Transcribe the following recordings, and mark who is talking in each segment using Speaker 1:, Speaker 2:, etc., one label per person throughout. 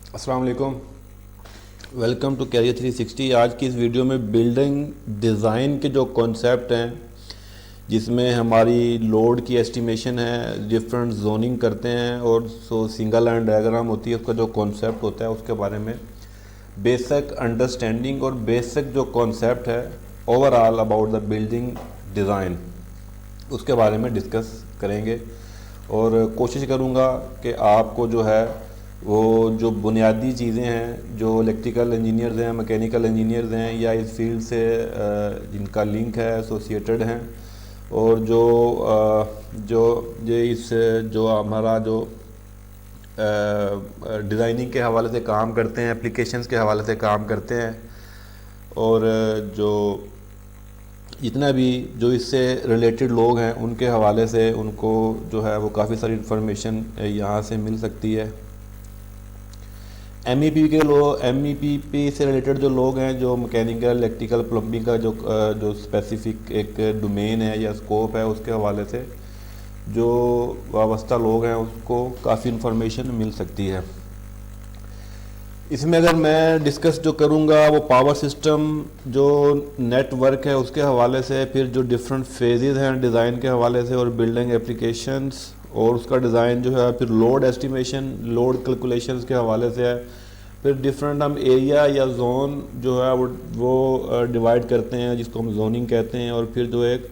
Speaker 1: अस्सलाम वालेकुम। Welcome to career 360। आज की इस वीडियो में बिल्डिंग डिज़ाइन के जो कॉन्सेप्ट हैं, जिसमें हमारी लोड की एस्टिमेशन है, डिफरेंट जोनिंग करते हैं और सिंगल लाइन डायग्राम होती है, उसका जो कॉन्सेप्ट होता है उसके बारे में बेसिक अंडरस्टैंडिंग और बेसिक जो कॉन्सेप्ट है overall about the building design, उसके बारे में डिस्कस करेंगे। और कोशिश करूँगा कि आपको जो है वो जो बुनियादी चीज़ें हैं, जो इलेक्ट्रिकल इंजीनियर्स हैं, मैकेनिकल इंजीनियर्स हैं या इस फील्ड से जिनका लिंक है, एसोसिएटेड हैं, और जो हमारा जो डिज़ाइनिंग के हवाले से काम करते हैं, एप्लीकेशंस के हवाले से काम करते हैं, और जो जितना भी जो इससे रिलेटेड लोग हैं उनके हवाले से उनको जो है वो काफ़ी सारी इन्फॉर्मेशन यहाँ से मिल सकती है। एमईपी से रिलेटेड जो लोग हैं, जो मैकेनिकल, इलेक्ट्रिकल, प्लम्बिंग का जो स्पेसिफिक एक डोमेन है या स्कोप है, उसके हवाले से जो वाबस्ता लोग हैं उसको काफ़ी इन्फॉर्मेशन मिल सकती है। इसमें अगर मैं डिस्कस जो करूँगा वो पावर सिस्टम जो नेटवर्क है उसके हवाले से, फिर जो डिफरेंट फेजेस हैं डिज़ाइन के हवाले से, और बिल्डिंग एप्लीकेशंस और उसका डिज़ाइन जो है, फिर लोड एस्टिमेशन, लोड कैलकुलेशंस के हवाले से है, फिर डिफरेंट हम एरिया या जोन जो है वो डिवाइड करते हैं जिसको हम जोनिंग कहते हैं, और फिर जो एक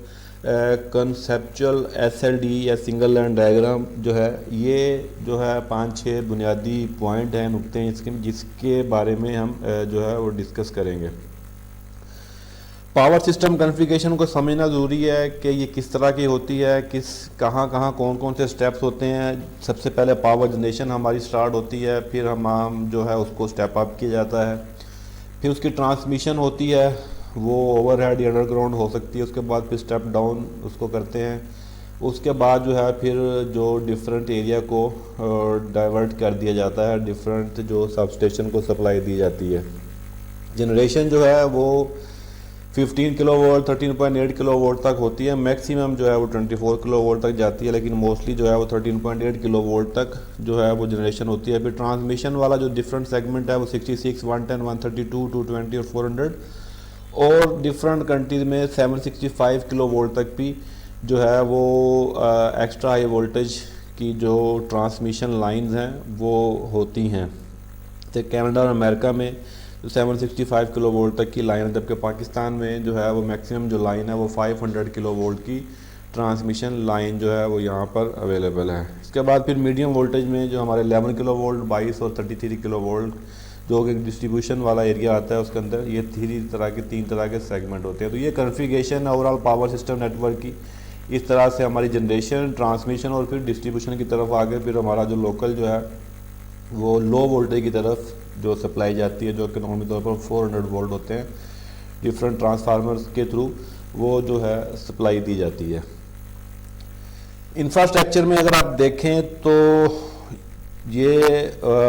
Speaker 1: कंसेप्चुअल एसएलडी या सिंगल लाइन डायग्राम जो है, ये जो है 5-6 बुनियादी पॉइंट हैं, नुक्ते हैं इसके, जिसके बारे में हम जो है वो डिस्कस करेंगे। पावर सिस्टम कॉन्फ़िगरेशन को समझना ज़रूरी है कि ये किस तरह की होती है, कहाँ कौन कौन से स्टेप्स होते हैं। सबसे पहले पावर जनरेशन हमारी स्टार्ट होती है, फिर हम जो है उसको स्टेप अप किया जाता है, फिर उसकी ट्रांसमिशन होती है, वो ओवरहेड या अंडरग्राउंड हो सकती है, उसके बाद फिर स्टेप डाउन उसको करते हैं। उसके बाद जो है फिर जो डिफरेंट एरिया को डाइवर्ट कर दिया जाता है, डिफरेंट जो सब स्टेशन को सप्लाई दी जाती है। जनरेशन जो है वो 15 किलो वोल्ट 13.8 किलो वोल्ट तक होती है, मैक्सिमम जो है वो 24 किलो वोल्ट तक जाती है, लेकिन मोस्टली जो है वो 13.8 किलो वोल्ट तक जो है वो जनरेशन होती है। फिर ट्रांसमिशन वाला जो डिफरेंट सेगमेंट है वो 66, 110, 132, 220 और 400, और डिफरेंट कंट्रीज़ में 765 किलो वोल्ट तक भी जो है वो एक्स्ट्रा हाई वोल्टेज की जो ट्रांसमिशन लाइंस हैं वो होती हैं। तो कनाडा और अमेरिका में 765 किलो वोल्ट तक की लाइन है, जबकि पाकिस्तान में जो है वो मैक्सिमम जो लाइन है वो 500 किलो वोल्ट की ट्रांसमिशन लाइन जो है वो यहाँ पर अवेलेबल है। इसके बाद फिर मीडियम वोल्टेज में जो हमारे 11 किलो वोल्ट, 22 और 33 किलो वोल्ट जो एक डिस्ट्रीब्यूशन वाला एरिया आता है, उसके अंदर ये तीन तरह के सेगमेंट होते हैं। तो ये configuration overall power system network की इस तरह से हमारी जनरेशन, ट्रांसमिशन और फिर डिस्ट्रीब्यूशन की तरफ आगे फिर हमारा जो लोकल जो है वो लो वोल्टेज की तरफ जो सप्लाई जाती है, जो कि नॉर्मली तौर पर 400 वोल्ट होते हैं, डिफरेंट ट्रांसफार्मर्स के थ्रू वो जो है सप्लाई दी जाती है। इंफ्रास्ट्रक्चर में अगर आप देखें तो ये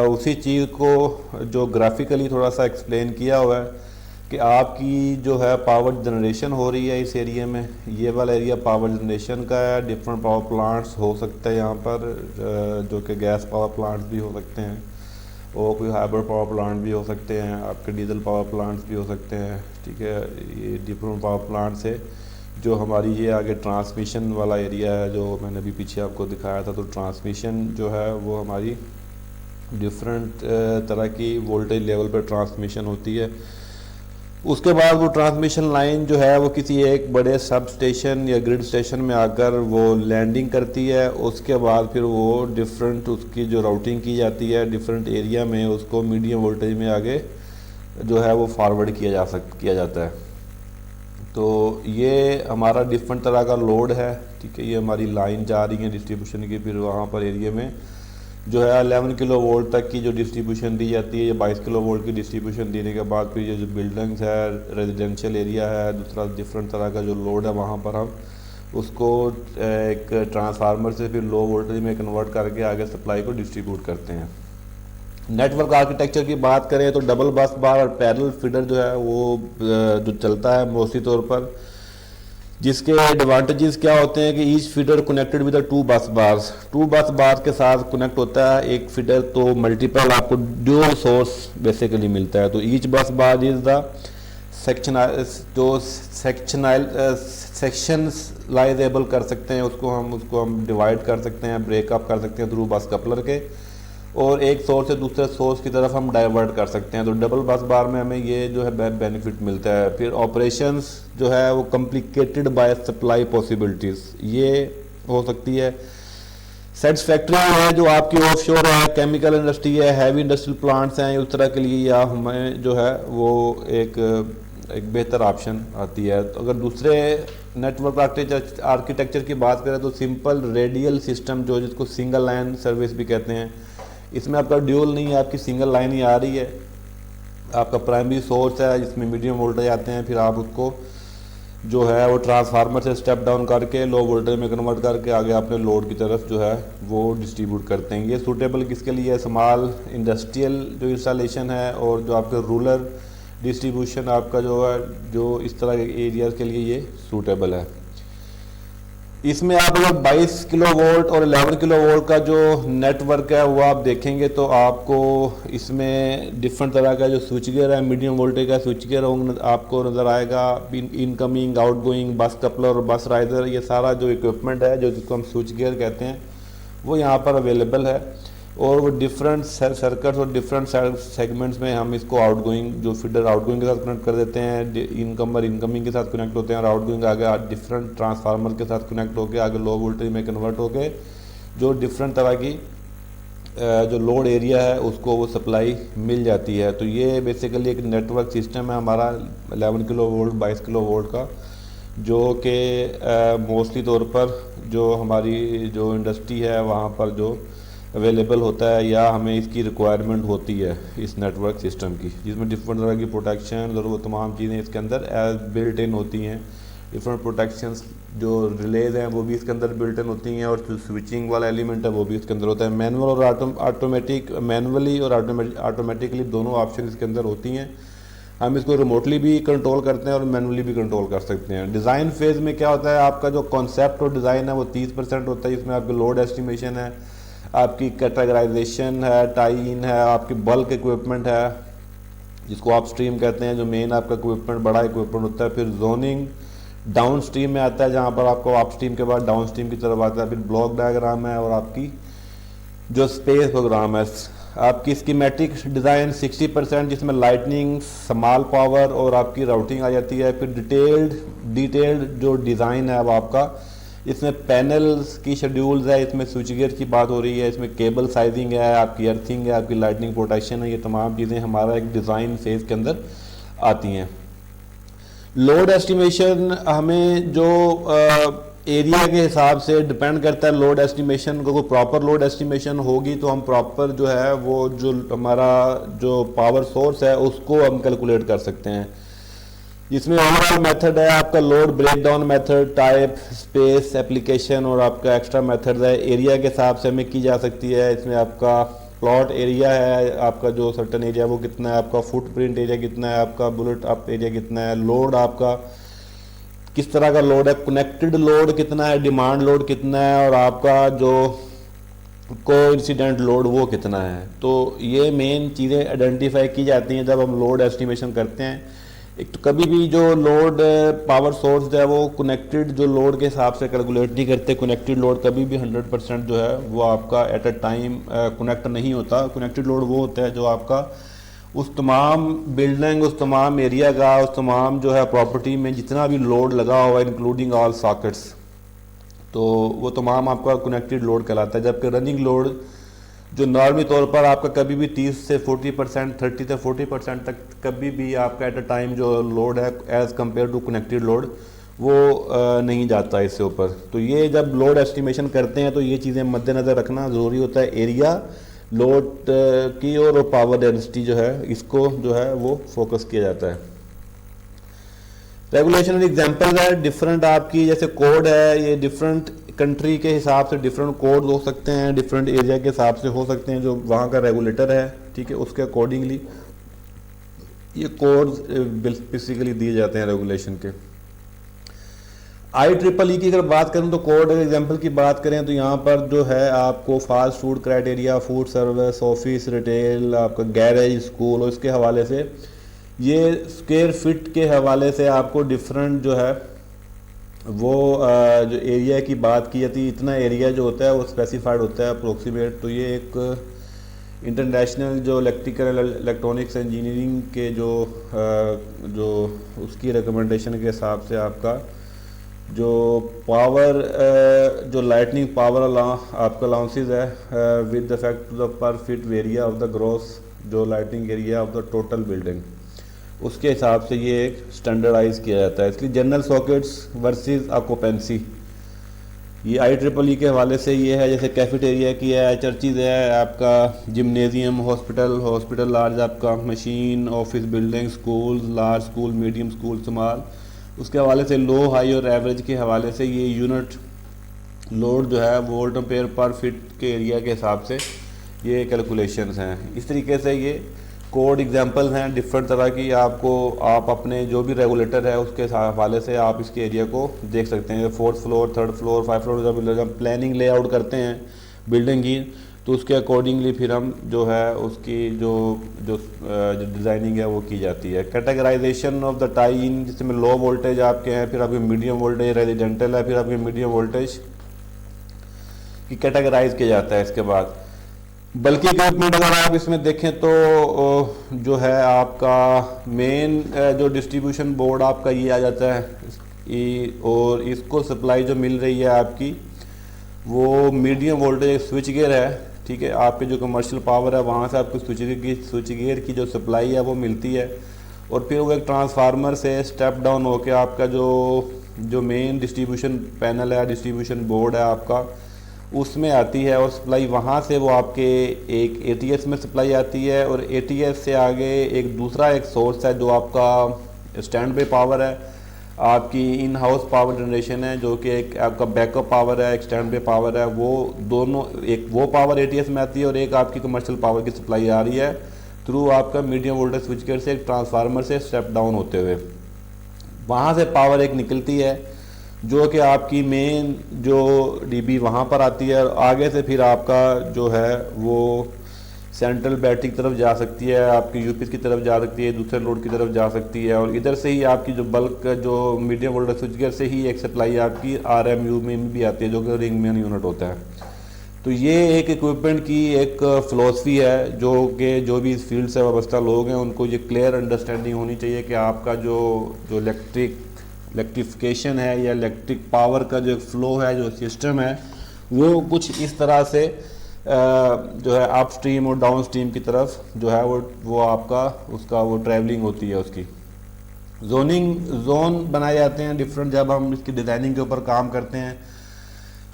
Speaker 1: उसी चीज़ को जो ग्राफिकली थोड़ा सा एक्सप्लेन किया हुआ है कि आपकी जो है पावर जनरेशन हो रही है इस एरिया में, ये वाला एरिया पावर जनरेशन का है। डिफरेंट पावर प्लांट्स हो सकते हैं यहाँ पर, जो कि गैस पावर प्लांट्स भी हो सकते हैं, और कोई हाइब्रिड पावर प्लांट भी हो सकते हैं, आपके डीजल पावर प्लांट्स भी हो सकते हैं। ठीक है, ये डिफरेंट पावर प्लांट से जो हमारी ये आगे ट्रांसमिशन वाला एरिया है जो मैंने अभी पीछे आपको दिखाया था, तो ट्रांसमिशन जो है वो हमारी डिफरेंट तरह की वोल्टेज लेवल पर ट्रांसमिशन होती है। उसके बाद वो ट्रांसमिशन लाइन जो है वो किसी एक बड़े सब स्टेशन या ग्रिड स्टेशन में आकर वो लैंडिंग करती है। उसके बाद फिर वो डिफरेंट उसकी जो राउटिंग की जाती है डिफरेंट एरिया में, उसको मीडियम वोल्टेज में आगे जो है वो फॉरवर्ड किया जाता है। तो ये हमारा डिफरेंट तरह का लोड है। ठीक है, ये हमारी लाइन जा रही है डिस्ट्रीब्यूशन की, फिर वहाँ पर एरिया में जो है 11 किलो वोल्ट तक की जो डिस्ट्रीब्यूशन दी जाती है, ये 22 किलो वोल्ट की डिस्ट्रीब्यूशन देने के बाद फिर ये जो बिल्डिंग्स है, रेजिडेंशियल एरिया है, दूसरा डिफरेंट तरह का जो लोड है, वहाँ पर हम उसको एक ट्रांसफार्मर से फिर लो वोल्टेज में कन्वर्ट करके आगे सप्लाई को डिस्ट्रीब्यूट करते हैं। नेटवर्क आर्किटेक्चर की बात करें तो डबल बस बार और पैरेलल फीडर जो है वो जो चलता है मोस्टली तौर पर जिसके एडवांटेजेस क्या होते हैं कि each feeder connected with two बस बार्स, टू बस बार के साथ कनेक्ट होता है एक फीडर, तो मल्टीपल आपको ड्यूल सोर्स बेसिकली मिलता है। तो ईच बस बार इज द सेक्शनलाइजेबल कर सकते हैं उसको हम डिवाइड कर सकते हैं, ब्रेकअप कर सकते हैं थ्रू बस कपलर के, और एक सोर्स से दूसरे सोर्स की तरफ हम डाइवर्ट कर सकते हैं। तो डबल बस बार में हमें ये जो है बेनिफिट मिलता है। फिर ऑपरेशंस जो है वो कॉम्प्लिकेटेड बाय सप्लाई पॉसिबिलिटीज़ ये हो सकती है। सेटिस्फैक्ट्री है जो आपकी ऑफशोर है, केमिकल इंडस्ट्री है, हैवी इंडस्ट्रियल प्लांट्स हैं, उस तरह के लिए या हमें जो है वो एक बेहतर ऑप्शन आती है। तो अगर दूसरे नेटवर्क आर्किटेक्चर की बात करें तो सिंपल रेडियल सिस्टम जो जिसको सिंगल लाइन सर्विस भी कहते हैं, इसमें आपका ड्यूल नहीं है, आपकी सिंगल लाइन ही आ रही है। आपका प्राइमरी सोर्स है जिसमें मीडियम वोल्टेज आते हैं, फिर आप उसको जो है वो ट्रांसफार्मर से स्टेप डाउन करके लो वोल्टेज में कन्वर्ट करके आगे अपने लोड की तरफ जो है वो डिस्ट्रीब्यूट करते हैं। ये सूटेबल किसके लिए है? स्मॉल इंडस्ट्रियल जो इंस्टॉलेशन है और जो आपके रूरल डिस्ट्रीब्यूशन आपका जो है जो इस तरह के एरियाज के लिए ये सूटेबल है। इसमें आप अगर 22 किलो वोल्ट और 11 किलो वोल्ट का जो नेटवर्क है वो आप देखेंगे तो आपको इसमें डिफरेंट तरह का जो स्विच गियर है, मीडियम वोल्टेज का स्विच गियर आपको नज़र आएगा। इनकमिंग, आउटगोइंग, बस कपलर और बस राइजर, ये सारा जो इक्विपमेंट है जो जिसको हम स्विच गियर कहते हैं वो यहाँ पर अवेलेबल है। और वो डिफरेंट सर्किट्स और डिफरेंट सेगमेंट्स में हम इसको आउटगोइंग जो फीडर आउटगोइंग के साथ कनेक्ट कर देते हैं, इनकमर इनकमिंग के साथ कनेक्ट होते हैं, और आउटगोइंग आगे डिफरेंट ट्रांसफार्मर के साथ कनेक्ट होकर आगे लो वोल्टेज में कन्वर्ट होकर जो डिफरेंट तरह की जो लोड एरिया है उसको वो सप्लाई मिल जाती है। तो ये बेसिकली एक नेटवर्क सिस्टम है हमारा 11 किलो वोल्ट 22 किलो वोल्ट का, जो कि मोस्टली तौर पर जो हमारी जो इंडस्ट्री है वहाँ पर जो अवेलेबल होता है या हमें इसकी रिक्वायरमेंट होती है इस नेटवर्क सिस्टम की, जिसमें डिफरेंट तरह की प्रोटेक्शन और वो तमाम चीज़ें इसके अंदर एज बिल्ट इन होती हैं। डिफरेंट प्रोटेक्शंस जो रिलेज हैं वो भी इसके अंदर बिल्ट इन होती हैं, और जो स्विचिंग वाला एलिमेंट है वो भी इसके अंदर होता है। मैनुअल और ऑटोमेटिक, मैनुअली और ऑटोमेटिकली दोनों ऑप्शन इसके अंदर होती हैं। हम इसको रिमोटली भी कंट्रोल करते हैं और मैनुअली भी कंट्रोल कर सकते हैं। डिज़ाइन फेज़ में क्या होता है, आपका जो कॉन्सेप्ट और डिज़ाइन है वो 30% होता है। इसमें आपकी लोड एस्टिमेशन है, आपकी कैटेगराइजेशन है, टाई इन है, आपकी बल्क इक्विपमेंट है जिसको आप स्ट्रीम कहते हैं, जो मेन आपका इक्विपमेंट बड़ा इक्विपमेंट होता है। फिर जोनिंग डाउन स्ट्रीम में आता है जहाँ पर आपको आप स्ट्रीम के बाद डाउन स्ट्रीम की तरफ आता है। फिर ब्लॉक डायग्राम है और आपकी जो स्पेस प्रोग्राम है। आपकी स्कीमेटिक डिज़ाइन 60% जिसमें लाइटनिंग, स्मॉल पावर और आपकी राउटिंग आ जाती है। फिर डिटेल्ड जो डिज़ाइन है अब आपका इसमें पैनल्स की शेड्यूल्स है, इसमें स्विच गियर की बात हो रही है, इसमें केबल साइजिंग है, आपकी अर्थिंग है, आपकी लाइटनिंग प्रोटेक्शन है, ये तमाम चीज़ें हमारा एक डिज़ाइन फेज के अंदर आती हैं। लोड एस्टिमेशन हमें जो एरिया के हिसाब से डिपेंड करता है। लोड एस्टिमेशन को प्रॉपर लोड एस्टिमेशन होगी तो हम प्रॉपर जो है वो जो हमारा जो पावर सोर्स है उसको हम कैलकुलेट कर सकते हैं। इसमें ओवरऑल मेथड है आपका load breakdown method, type, space, application और आपका एक्स्ट्रा मेथड है एरिया के हिसाब से हमें की जा सकती है। इसमें आपका प्लॉट एरिया है, आपका जो सर्टन एरिया वो कितना है, आपका फुटप्रिंट एरिया कितना है, आपका बुलेट अप एरिया कितना है, लोड आपका किस तरह का लोड है, कनेक्टेड लोड कितना है, डिमांड लोड कितना है, और आपका जो कोइंसिडेंट लोड वो कितना है। तो ये मेन चीज़ें आइडेंटिफाई की जाती हैं जब हम लोड एस्टिमेशन करते हैं। एक तो कभी भी जो लोड पावर सोर्स है वो कनेक्टेड जो लोड के हिसाब से कैलकुलेट नहीं करते। कनेक्टेड लोड कभी भी 100% जो है वो आपका एट अ टाइम कनेक्ट नहीं होता। कनेक्टेड लोड वो होता है जो आपका उस तमाम बिल्डिंग, उस तमाम एरिया का, उस तमाम जो है प्रॉपर्टी में जितना भी लोड लगा हुआ है इंक्लूडिंग ऑल सॉकेट्स, तो वो तमाम आपका कनेक्टेड लोड कहलाता है। जबकि रनिंग लोड जो नॉर्मली तौर पर आपका कभी भी 30 से 40%, 30 से 40% तक कभी भी आपका एट अ टाइम जो लोड है as compared to connected load वो नहीं जाता इससे ऊपर। तो ये जब लोड एस्टिमेशन करते हैं तो ये चीज़ें मद्देनज़र रखना ज़रूरी होता है। एरिया, लोड की और पावर डेंसिटी जो है इसको जो है वो फोकस किया जाता है। रेगुलेशन एग्जाम्पल है डिफरेंट आपकी जैसे कोड है, ये डिफरेंट कंट्री के हिसाब से डिफरेंट कोड हो सकते हैं, डिफरेंट एरिया के हिसाब से हो सकते हैं। जो वहाँ का रेगुलेटर है, ठीक है, उसके अकॉर्डिंगली ये कोड बेसिकली दिए जाते हैं रेगुलेशन के। IEEE की अगर बात करें तो कोड एग्जांपल की बात करें तो यहाँ पर जो है आपको fast food criteria, food service, office, retail, आपका गैरेज, स्कूल और इसके हवाले से ये स्क्वायर फीट के हवाले से आपको डिफरेंट जो है वो जो एरिया की बात की जाती है, इतना एरिया जो होता है वो स्पेसिफाइड होता है अप्रोक्सीमेट। तो ये एक इंटरनेशनल जो इलेक्ट्रिकल इलेक्ट्रॉनिक्स इंजीनियरिंग के जो उसकी रिकमेंडेशन के हिसाब से आपका जो पावर जो लाइटनिंग पावर आपका अलाउंसेस है with the fact to the per feet area of the gross जो lightning area of the total building, उसके हिसाब से ये एक स्टैंडर्डाइज किया जाता है। इसलिए जनरल सॉकेट्स वर्सेस ऑक्यूपेंसी ये IEEE के हवाले से ये है, जैसे कैफेटेरिया की है, चर्चिज़ है, आपका जिम्नेजियम, हॉस्पिटल लार्ज, आपका machine, office building, school, large school, medium school, small, उसके हवाले से लो, हाई और एवरेज के हवाले से ये यूनिट लोड जो है वोल्ट एम्पेयर पर फीट के एरिया के हिसाब से ये कैलकुलेशंस हैं। इस तरीके से ये कोड एग्जांपल्स हैं डिफरेंट तरह की, आपको आप अपने जो भी रेगुलेटर है उसके हवाले से आप इसके एरिया को देख सकते हैं। 4th floor, 3rd floor, 5th floor जब प्लानिंग लेआउट करते हैं बिल्डिंग की तो उसके अकॉर्डिंगली फिर हम जो है उसकी जो डिज़ाइनिंग है वो की जाती है। Categorisation of the tie in, जिसमें लो वोल्टेज आपके हैं, फिर आपके मीडियम वोल्टेज रेजिडेंटल है, फिर आपके मीडियम वोल्टेज की कैटेगराइज किया जाता है। इसके बाद बल्कि इक्विपमेंट अगर आप इसमें देखें तो जो है आपका मेन जो डिस्ट्रीब्यूशन बोर्ड आपका ये आ जाता है और इसको सप्लाई जो मिल रही है आपकी वो मीडियम वोल्टेज स्विच गियर है, ठीक है। आपके जो कमर्शियल पावर है वहाँ से आपको स्विच गियर की जो सप्लाई है वो मिलती है और फिर वो एक ट्रांसफार्मर से स्टेप डाउन होकर आपका जो मेन डिस्ट्रीब्यूशन पैनल है, डिस्ट्रीब्यूशन बोर्ड है आपका, उसमें आती है और सप्लाई वहाँ से वो आपके एक ATS में सप्लाई आती है और ATS से आगे एक दूसरा एक सोर्स है जो आपका स्टैंड बाई पावर है, आपकी इन हाउस पावर जनरेशन है जो कि एक आपका बैकअप पावर है, एक स्टैंड बाई पावर है। वो दोनों, एक वो पावर ATS में आती है और एक आपकी कमर्शियल पावर की सप्लाई आ रही है थ्रू आपका मीडियम वोल्टेज स्विच गियर से एक ट्रांसफार्मर से स्टेप डाउन होते हुए। वहाँ से पावर एक निकलती है जो कि आपकी मेन जो DB वहाँ पर आती है और आगे से फिर आपका जो है वो सेंट्रल बैटरी की तरफ जा सकती है, आपकी UPS की तरफ जा सकती है, दूसरे लोड की तरफ जा सकती है और इधर से ही आपकी जो बल्क जो मीडियम वोल्टेज स्विच गियर से ही एक सप्लाई आपकी RMU में भी आती है जो कि रिंग मेन यूनिट होता है। तो ये एक इक्विपमेंट की एक फ़िलॉसफी है जो कि जो भी इस फील्ड से वाबस्ता लोग हैं उनको ये क्लियर अंडरस्टैंडिंग होनी चाहिए कि आपका जो इलेक्ट्रिफिकेशन है या इलेक्ट्रिक पावर का जो फ्लो है, जो सिस्टम है, वो कुछ इस तरह से जो है अप स्ट्रीम और डाउन स्ट्रीम की तरफ जो है वो आपका उसका वो ट्रैवलिंग होती है। उसकी जोन बनाए जाते हैं डिफरेंट जब हम इसकी डिज़ाइनिंग के ऊपर काम करते हैं।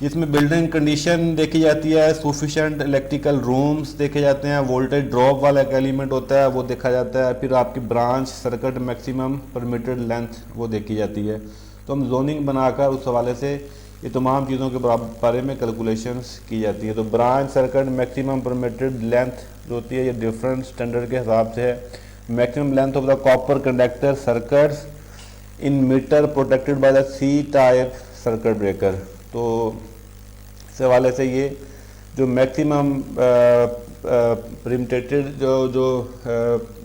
Speaker 1: इसमें बिल्डिंग कंडीशन देखी जाती है, सफिशेंट इलेक्ट्रिकल रूम्स देखे जाते हैं, वोल्टेज ड्रॉप वाला एक एलिमेंट होता है वो देखा जाता है, फिर आपकी branch circuit maximum permitted length वो देखी जाती है। तो हम जोनिंग बनाकर उस हवाले से ये तमाम चीज़ों के बारे में कैलकुलेशंस की जाती है। तो branch circuit maximum permitted length जो होती है ये डिफरेंट स्टैंडर्ड के हिसाब से है। Maximum length of the copper conductor circuits in metre protected by the C type circuit breaker. तो इस हवाले से ये जो मैक्सिमम परमिटेड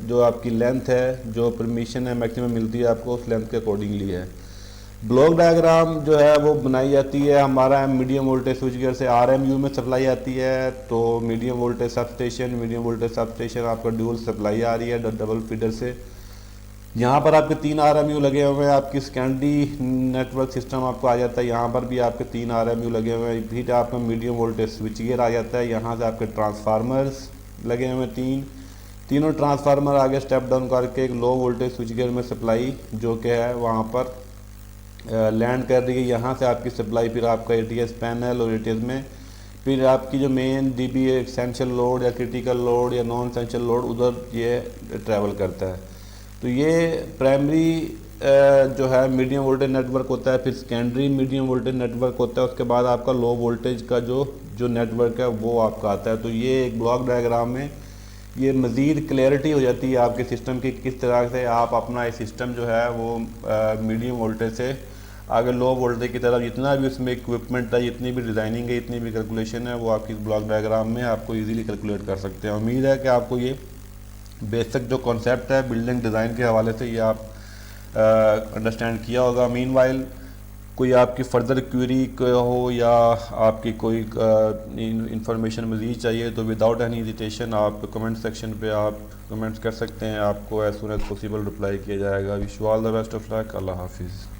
Speaker 1: जो आपकी लेंथ है, जो परमिशन है मैक्सिमम मिलती है आपको उस लेंथ के अकॉर्डिंगली है। ब्लॉक डायग्राम जो है वो बनाई जाती है हमारा मीडियम वोल्टेज स्विच गियर से RMU में सप्लाई आती है। तो मीडियम वोल्टेज सब स्टेशन आपका ड्यूल सप्लाई आ रही है डबल फीडर से। यहाँ पर आपके 3 RMU लगे हुए हैं, आपकी सेकेंडरी नेटवर्क सिस्टम आपको आ जाता है, यहाँ पर भी आपके 3 RMU लगे हुए हैं। फिर आपका मीडियम वोल्टेज स्विच गियर आ जाता है, यहाँ से आपके ट्रांसफार्मर्स लगे हुए हैं तीनों ट्रांसफार्मर आगे स्टेप डाउन करके एक लो वोल्टेज स्विच गियर में सप्लाई जो कि है वहाँ पर लैंड कर रही है। यहाँ से आपकी सप्लाई फिर आपका ATS पैनल और ATS में फिर आपकी जो मेन DB एसेंशियल लोड या क्रिटिकल लोड या नॉन एसेंशियल लोड उधर ये ट्रैवल करता है। तो ये प्राइमरी जो है मीडियम वोल्टेज नेटवर्क होता है, फिर सेकेंडरी मीडियम वोल्टेज नेटवर्क होता है, उसके बाद आपका लो वोल्टेज का जो नेटवर्क है वो आपका आता है। तो ये एक ब्लॉक डायग्राम में ये मज़ीद क्लैरिटी हो जाती है आपके सिस्टम की, किस तरह से आप अपना ये सिस्टम जो है वो मीडियम वोल्टेज से आगे लो वोल्टेज की तरफ जितना भी उसमें इक्विपमेंट है, जितनी भी डिज़ाइनिंग है, जितनी भी कैलकुलेशन है, वो आपकी इस ब्लॉक डायग्राम में आपको इजीली कैलकुलेट कर सकते हैं। उम्मीद है कि आपको ये बेसिक जो कॉन्सेप्ट है बिल्डिंग डिज़ाइन के हवाले से ये आप अंडरस्टैंड किया होगा। मीनवाइल कोई आपकी फ़र्दर क्वेरी हो या आपकी कोई इंफॉर्मेशन मज़ीद चाहिए तो विदाउट एनी हेजिटेशन आप कमेंट सेक्शन पे आप कमेंट्स कर सकते हैं। आपको as soon as possible reply किया जाएगा। Wish you all the best of luck. अल्लाह हाफिज़।